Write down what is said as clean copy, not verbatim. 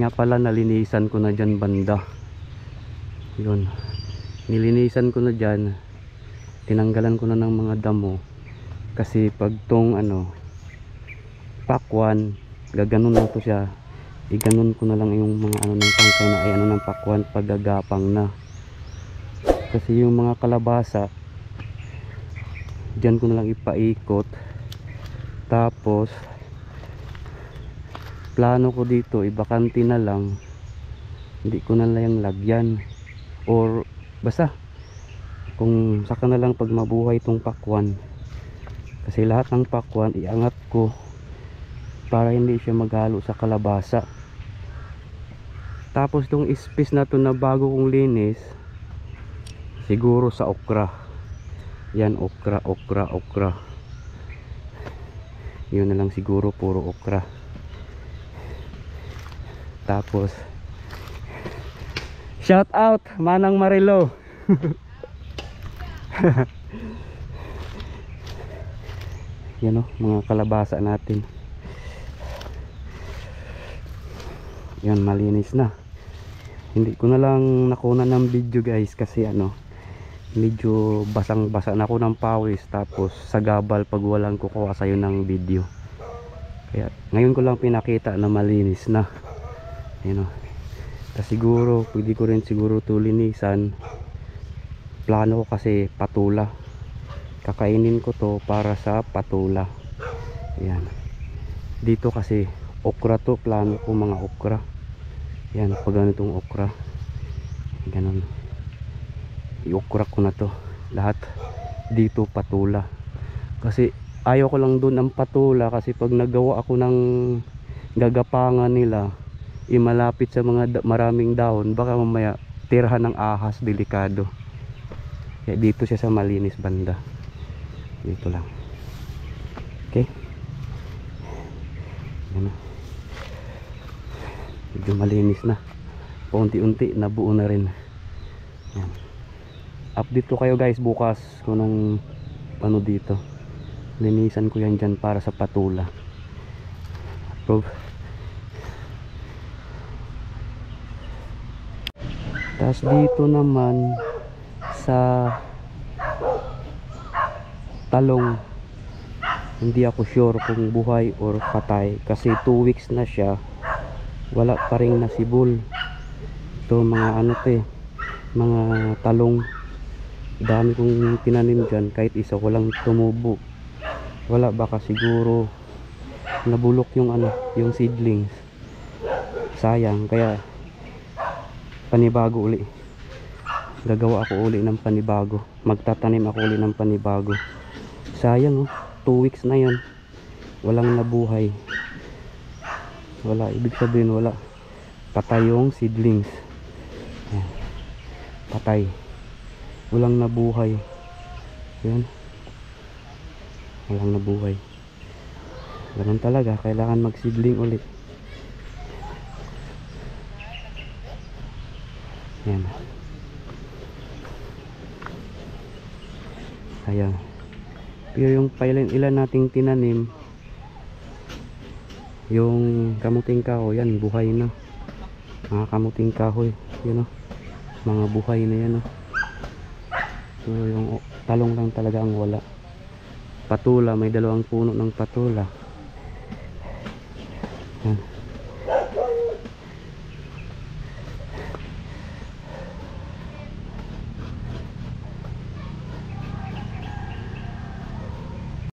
nga pala, nalinisan ko na dyan banda. Yun, nilinisan ko na dyan, tinanggalan ko na ng mga damo. Kasi pag tong pakwan, gaganon lang to siya, iganon ko na lang yung mga ng tangkay na ay ng pakwan pag gagapang na. Kasi yung mga kalabasa dyan ko na lang ipaikot. Tapos plano ko dito ibakante na lang, hindi ko na lang lagyan, or basta kung saka na lang pag mabuhay itong pakwan. Kasi lahat ng pakwan iangat ko para hindi siya maghalo sa kalabasa. Tapos itong space na to na bago kong linis, siguro sa okra. Yan, okra. Yun na lang siguro, puro okra. Tapos shout out Manang Marilo. Yan mga kalabasa natin. Yan, malinis na. Hindi ko na lang nakuna ng video guys, kasi medyo basang-basa na ako ng pawis, tapos sagabal pag walang kukuha sa'yo ng video. Kaya ngayon ko lang pinakita na malinis na. Tapos siguro pwede ko rin siguro ito linisan. Plano ko kasi patula, kakainin ko to para sa patula. Yan, dito kasi okra to, plano ko mga okra. Yan, pag ganitong okra, ganon, i-okra ko na to lahat. Dito patula, kasi ayaw ko lang dun ang patula, kasi pag nagawa ako ng gagapangan nila, malapit sa mga maraming dahon, baka mamaya tirahan ng ahas, delikado. Kaya dito siya sa malinis banda, dito lang. Okay, yan na, medyo malinis na, paunti-unti nabuo na rin. Yan, update ko kayo guys bukas kung anong dito, linisan ko yan dyan para sa patula. Tapos dito naman sa talong, hindi ako sure kung buhay or patay, kasi 2 weeks na siya, wala pa ring nasibol. Ito mga mga talong, dami kong tinanim dyan, kahit isa ko lang tumubo. Wala, baka siguro nabulok yung seedlings, sayang. Kaya panibago uli, gagawa ako uli ng panibago, magtatanim ako uli ng panibago. Sayang 2 weeks na yan, walang nabuhay. Wala, ibig sabihin wala, patay yung seedlings. Ayan, patay, walang nabuhay. Yan, walang nabuhay. Ganun talaga, kailangan mag seedling ulit. Yan, ayan. Pero yung ilan nating tinanim, yung kamuting kahoy, yan buhay na. Mga kamuting kahoy, mga buhay na yan. So yung talong lang talaga ang wala. Patula, may 2 puno ng patula. Yan.